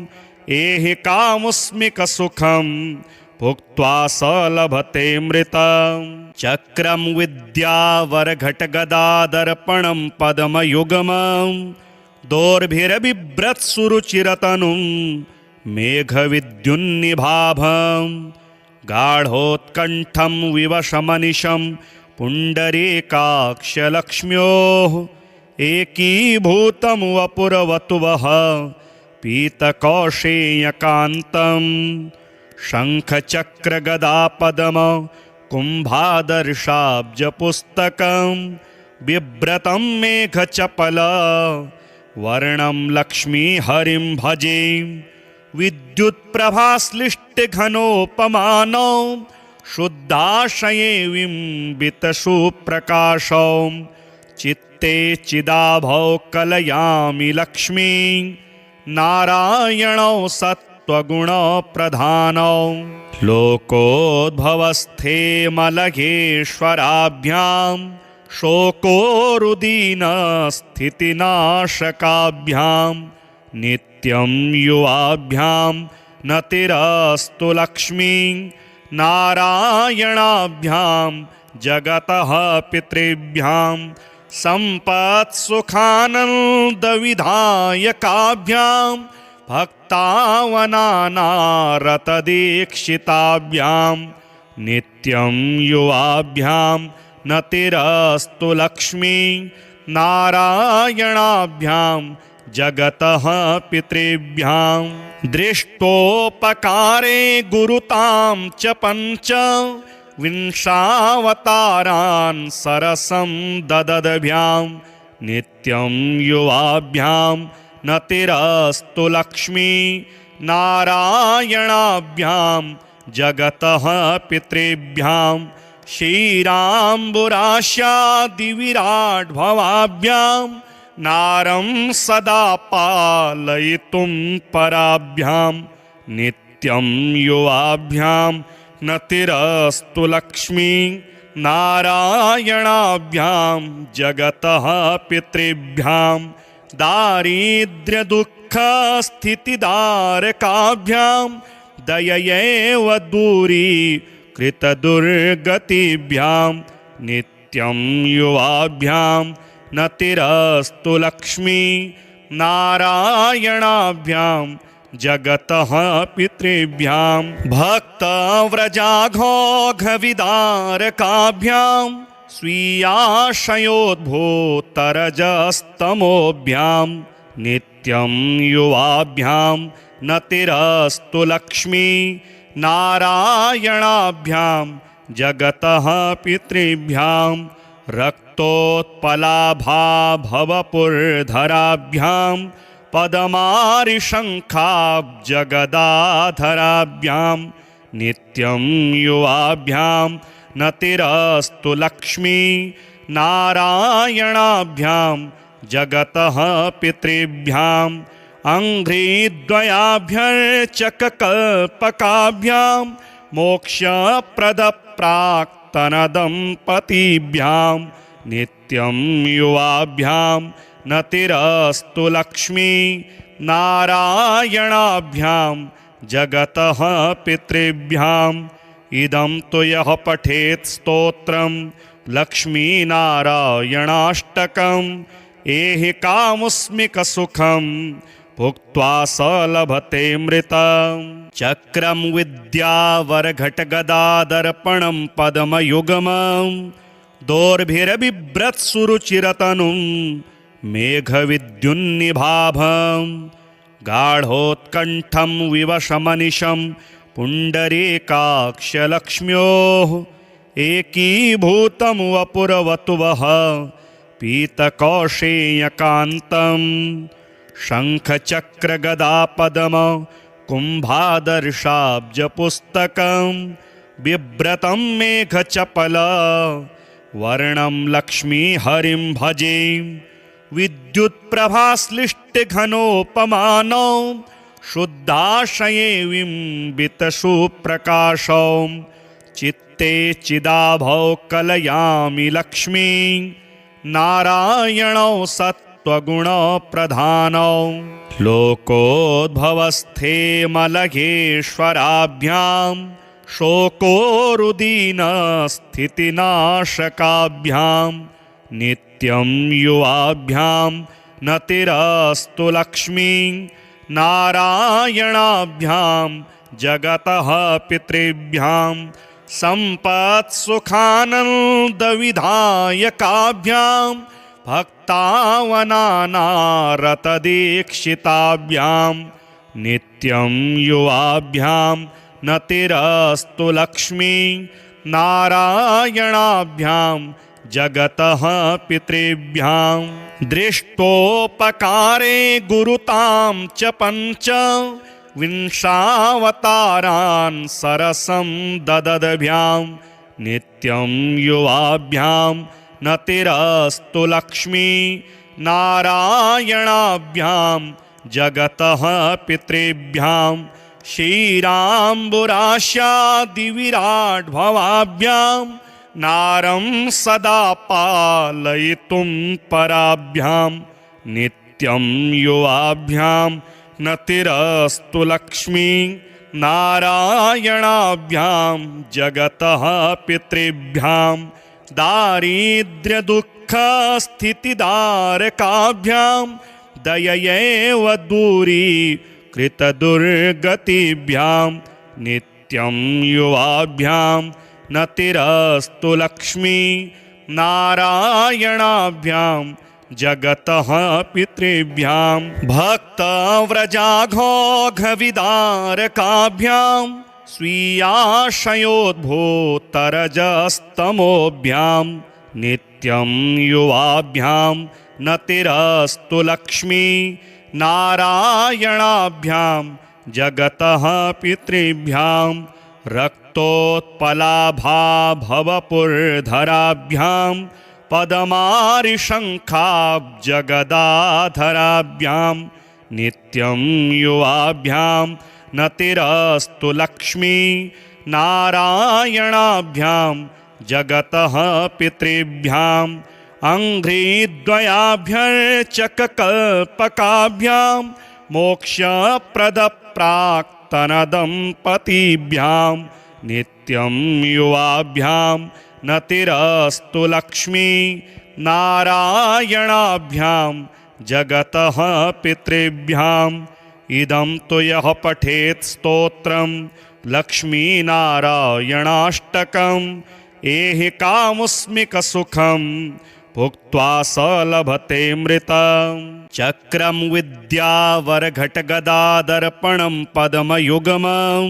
एहि कामुस्मिकसुखं भुक्त्वा स लभते मृतं चक्रं विद्यावरघटगदादर्पणं पद्मयुग्मं दोर्भिरबिभ्रत्सुरुचिरतनुं मेघविद्युन्निभाभं गाढोत्कण्ठं विवशमनिशं पुण्डरीकाक्षलक्ष्म्योः एकीभूतं वपुरवतुवः पीतकौशेयकान्तं शङ्खचक्रगदापद्म कुम्भादर्शाब्जपुस्तकं बिभ्रतं मेघचपल वर्णं लक्ष्मीहरिं भजे विद्युत्प्रभाश्लिष्टघनोपमानौ शुद्धाशये बिम्बितशुप्रकाशौ चित्ते चिदाभौ कलयामि लक्ष्मी नारायणौ सत्त्वगुणप्रधानौ लोकोद्भवस्थे मलयेश्वराभ्यां शोकोरुदीनस्थितिनाशकाभ्यां नित्यं युवाभ्यां नतिरस्तु लक्ष्मी नारायणाभ्यां जगतः पितृभ्यां सम्पत्सुखानन्दविधायकाभ्यां भक्तावनानारतदीक्षिताभ्यां नित्यं युवाभ्यां नतिरस्तु लक्ष्मी नारायणाभ्यां जगतः पितृभ्यां दृष्टोपकारे गुरुतां च पञ्च विंशावतारान् सरसं ददद्भ्यां नित्यं युवाभ्यां नतिरस्तु लक्ष्मी नारायणाभ्यां जगतः पितृभ्यां क्षीराम्बुराशादिविराड्भवाभ्यां नारं सदा पालयितुं पराभ्यां नित्यं युवाभ्यां नतिरस्तु लक्ष्मी नारायणाभ्यां जगतः पितृभ्यां दारिद्र्यदुःखस्थितिदारकाभ्यां दययैव दूरीकृतदुर्गतिभ्यां नित्यं युवाभ्यां नतिरस्तु लक्ष्मी नारायणाभ्यां जगतः पितृभ्यां भक्तव्रजाघोघविदारकाभ्यां स्वीयाशयोद्भूतरजस्तमोभ्यां नित्यं युवाभ्यां नतिरस्तु लक्ष्मी नारायणाभ्यां जगतः पितृभ्यां रक्तोत्पलाभाभवपुरधराभ्यां पदमारिशङ्खाब्जगदाधराभ्यां नित्यं युवाभ्यां नतिरस्तु लक्ष्मी नारायणाभ्यां जगतः पितृभ्यां अङ्घ्रिद्वयाभ्यर्चककल्पकाभ्यां मोक्षप्रदप्राक्तनदम्पतीभ्यां नित्यं युवाभ्यां नतिरस्तु लक्ष्मी नारायणाभ्यां जगतः पितृभ्याम् इदं तु यः पठेत् स्तोत्रं लक्ष्मीनारायणाष्टकम् एहि कामुस्मिकसुखं भुक्त्वा स लभते मृतं चक्रं विद्यावरघटगदादर्पणं पद्मयुगमं दोर्भिरबिभ्रत्सुरुचिरतनुं मेघविद्युन्निभाभं गाढोत्कण्ठं विवशमनिशं पुण्डरीकाक्षलक्ष्म्योः एकीभूतं वपुरवतुवः पीतकौशेयकान्तं शङ्खचक्रगदापद्म कुम्भादर्शाब्जपुस्तकं बिभ्रतं मेघचपल वर्णं लक्ष्मीहरिं भजे विद्युत्प्रभाश्लिष्टघनोपमानौ शुद्धाशये बिम्बितशुप्रकाशौ चित्ते चिदाभौ कलयामि लक्ष्मी नारायणौ सत्त्वगुणप्रधानौ लोकोद्भवस्थे मलयेश्वराभ्यां शोकोरुदीनस्थितिनाशकाभ्यां नित्यं युवाभ्यां नतिरस्तु लक्ष्मी नारायणाभ्यां जगतः पितृभ्यां सम्पत्सुखानन्दविधायकाभ्यां भक्तावनानारतदीक्षिताभ्यां नित्यं युवाभ्यां नतिरस्तु लक्ष्मी नारायणाभ्यां जगतः पितृभ्यां दृष्टोपकारे गुरुतां च पञ्च विंशावतारान् सरसं ददद्भ्यां नित्यं युवाभ्यां नतिरस्तु लक्ष्मी नारायणाभ्यां जगतः पितृभ्यां क्षीराम्बुराशादिविराड्भवाभ्यां नारं सदा पालयितुं पराभ्यां नित्यं युवाभ्यां नतिरस्तु लक्ष्मी नारायणाभ्यां जगतः पितृभ्यां दारिद्र्यदुःखस्थितिदारकाभ्यां दययैव दूरीकृतदुर्गतिभ्यां नित्यं युवाभ्यां नतिरस्तु लक्ष्मी नारायणाभ्यां जगतः पितृभ्यां भक्तव्रजाघोघविदारकाभ्यां स्वीयाशयोद्भूतरजस्तमोभ्यां नित्यं युवाभ्यां नतिरस्तु लक्ष्मी नारायणाभ्यां जगतः पितृभ्यां रक्तोत्पलाभाभवपुर्धराभ्यां पदमारिशङ्खाब्जगदाधराभ्यां नित्यं युवाभ्यां नतिरस्तु लक्ष्मी नारायणाभ्यां जगतः पितृभ्यां अङ्घ्रिद्वयाभ्यर्चककल्पकाभ्यां मोक्षप्रदप्राक्तनदम्पतीभ्यां नित्यं युवाभ्यां नतिरस्तु लक्ष्मी नारायणाभ्यां जगतः पितृभ्याम् इदं तु यः पठेत् स्तोत्रं लक्ष्मीनारायणाष्टकम् एहि कामुस्मिकसुखं भुक्त्वा स लभते मृतं चक्रं विद्यावरघटगदादर्पणं पद्मयुगमं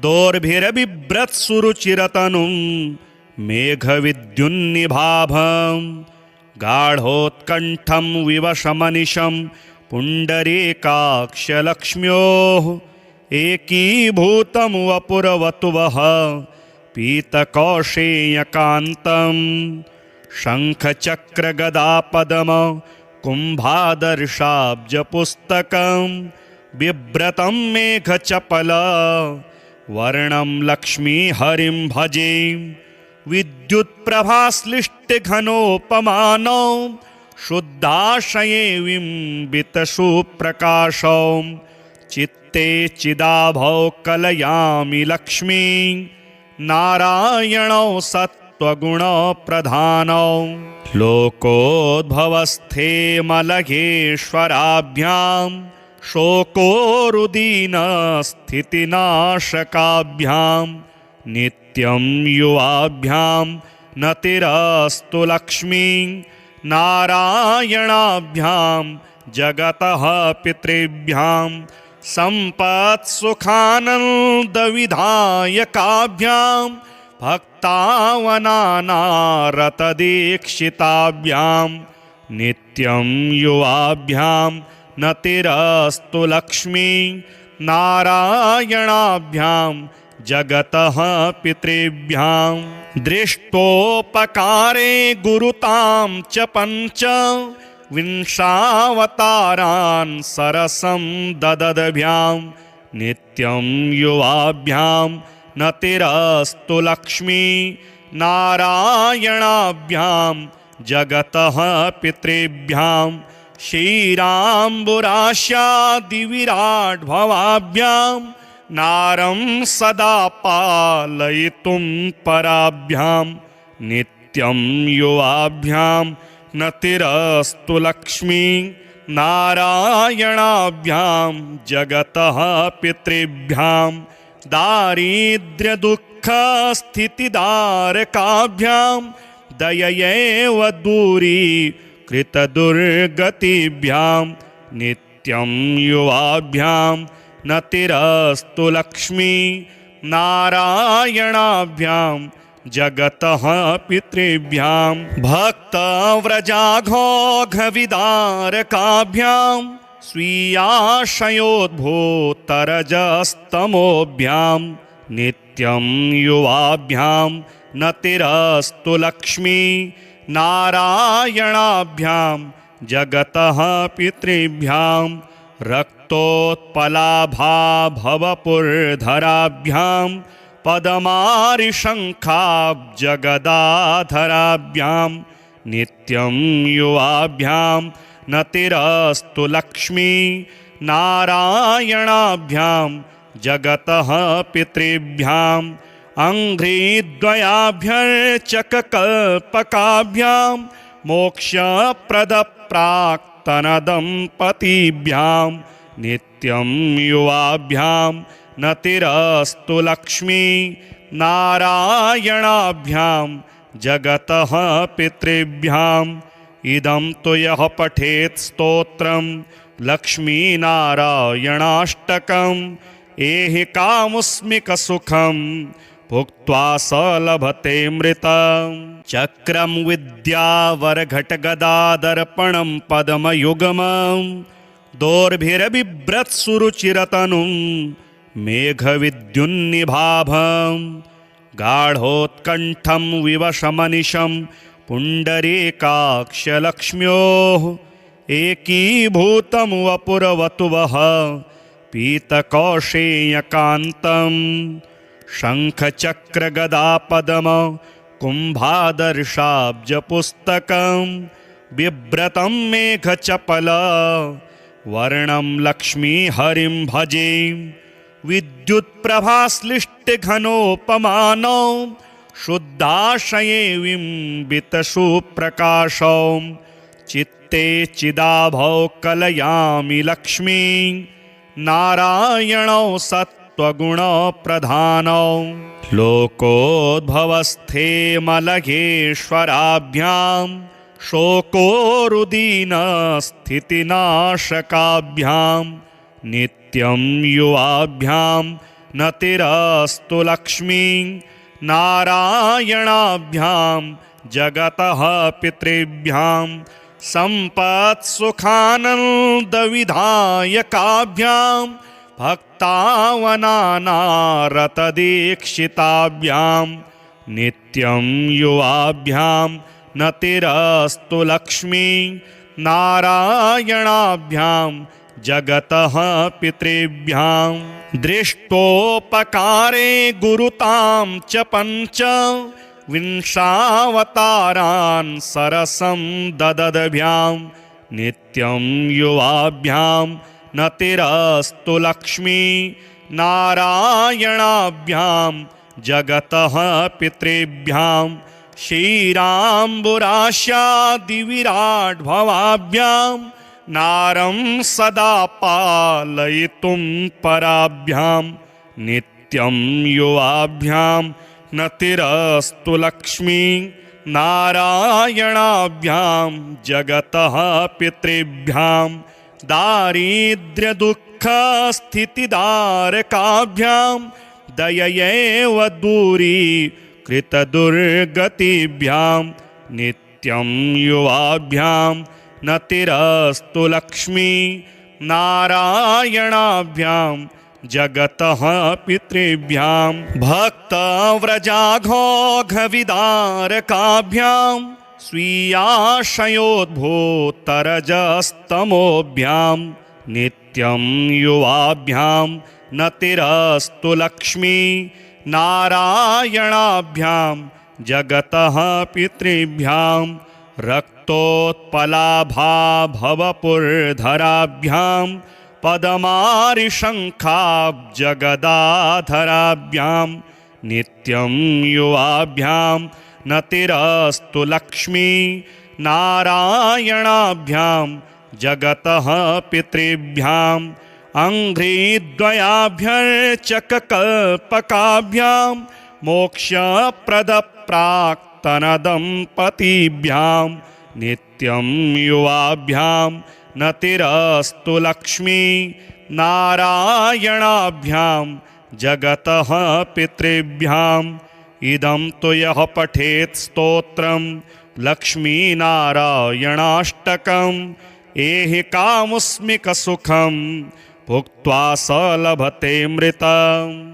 दोर्भिरबिभ्रत्सुरुचिरतनुं मेघविद्युन्निभाभं गाढोत्कण्ठं विवशमनिशं पुण्डरीकाक्षलक्ष्म्योः एकीभूतं वपुरवतुवः पीतकौशेयकान्तं शङ्खचक्रगदापद्म कुम्भादर्शाब्जपुस्तकं बिभ्रतं मेघचपल वर्णं लक्ष्मीहरिं भजे विद्युत्प्रभाश्लिष्टघनोपमानौ शुद्धाशये बिम्बितसुप्रकाशौ चित्ते चिदाभौ कलयामि लक्ष्मी नारायणौ सत्त्वगुणप्रधानौ लोकोद्भवस्थे मलयेश्वराभ्यां शोकोरुदीनस्थितिनाशकाभ्यां नित्यं युवाभ्यां नतिरस्तु लक्ष्मी नारायणाभ्यां जगतः पितृभ्यां सम्पत्सुखानन्दविधायकाभ्यां भक्तावनानारतदीक्षिताभ्यां नित्यं युवाभ्यां नतिरस्तु लक्ष्मी नारायणाभ्यां जगतः पितृभ्यां दृष्टोपकारे गुरुतां च पञ्च विंशावतारान् सरसं ददद्भ्यां नित्यं युवाभ्यां नतिरस्तु लक्ष्मी नारायणाभ्यां जगतः पितृभ्यां क्षीराम्बुराशादिविराड्भवाभ्यां नारं सदा पालयितुं पराभ्यां नित्यं युवाभ्यां नतिरस्तु लक्ष्मी नारायणाभ्यां जगतः पितृभ्यां दारिद्र्यदुःखस्थितिदारकाभ्यां दययैव दूरीकृतदुर्गतिभ्यां नित्यं युवाभ्यां नतिरस्तु लक्ष्मी नारायणाभ्यां जगतः पितृभ्यां भक्तव्रजाघोघविदारकाभ्यां स्वीयाशयोद्भूतरजस्तमोभ्यां नित्यं युवाभ्यां नतिरस्तु लक्ष्मी नारायणाभ्यां जगतः पितृभ्यां रक्तोत्पलाभाभवपुर्धराभ्यां पदमारिशङ्खाब्जगदाधराभ्यां नित्यं युवाभ्यां नतिरस्तु लक्ष्मी नारायणाभ्यां जगतः पितृभ्यां अङ्घ्रिद्वयाभ्यर्चककल्पकाभ्यां मोक्षप्रदप्राक्तनदम्पतीभ्यां नित्यं युवाभ्यां नतिरस्तु लक्ष्मी नारायणाभ्यां जगतः पितृभ्याम् इदं तु यः पठेत् स्तोत्रं लक्ष्मीनारायणाष्टकम् एहि कामुस्मिकसुखं भुक्त्वा स लभते मृतं चक्रं विद्यावरघटगदादर्पणं पद्मयुगमं दोर्भिरबिभ्रत्सुरुचिरतनुं मेघविद्युन्निभाभं गाढोत्कण्ठं विवशमनिशं पुण्डरीकाक्षलक्ष्म्योः एकीभूतं वपुरवतुवः पीतकौशेयकान्तं शङ्खचक्रगदापद्म कुम्भादर्शाब्जपुस्तकं बिभ्रतं मेघचपल वर्णं लक्ष्मीहरिं भजे विद्युत्प्रभाश्लिष्टघनोपमानौ शुद्धाशये बिम्बितशुप्रकाशौ चित्ते चिदाभौ कलयामि लक्ष्मी नारायणौ सत्त्वगुणप्रधानौ लोकोद्भवस्थे मलयेश्वराभ्यां शोकोरुदीनस्थितिनाशकाभ्यां नित्यं युवाभ्यां नतिरस्तु लक्ष्मी नारायणाभ्यां जगतः पितृभ्यां सम्पत्सुखानन्दविधायकाभ्यां भक्तावनानारतदीक्षिताभ्यां नित्यं युवाभ्यां नतिरस्तु लक्ष्मी नारायणाभ्यां जगतः पितृभ्यां दृष्टोपकारे गुरुतां च पञ्च विंशावतारान् सरसं ददद्भ्यां नित्यं युवाभ्यां नतिरस्तु लक्ष्मी नारायणाभ्यां जगतः पितृभ्यां क्षीराम्बुराशादिविराड्भवाभ्यां नारं सदा पालयितुं पराभ्यां नित्यं युवाभ्यां नतिरस्तु लक्ष्मी नारायणाभ्यां जगतः पितृभ्यां दारिद्र्यदुःखस्थितिदारकाभ्यां दययैव दूरीकृतदुर्गतिभ्यां नित्यं युवाभ्यां नतिरस्तु लक्ष्मी नारायणाभ्यां जगतः पितृभ्यां भक्तव्रजाघोघविदारकाभ्यां स्वीयाशयोद्भूतरजस्तमोभ्यां नित्यं युवाभ्यां नतिरस्तु लक्ष्मी नारायणाभ्यां जगतः पितृभ्यां रक्तोत्पलाभाभवपुर्धराभ्यां पदमारिशङ्खाब्जगदाधराभ्यां नित्यं युवाभ्यां नतिरस्तु लक्ष्मी नारायणाभ्यां जगतः पितृभ्यां अङ्घ्रिद्वयाभ्यर्चककल्पकाभ्यां मोक्षप्रदप्राक्तनदम्पतीभ्यां नित्यं युवाभ्यां नतिरस्तु लक्ष्मी नारायणाभ्यां जगतः पितृभ्यां इदं तु यः पठेत् स्तोत्रं लक्ष्मीनारायणाष्टकम् एहि कामुस्मिकसुखं भुक्त्वा स लभते मृतम्।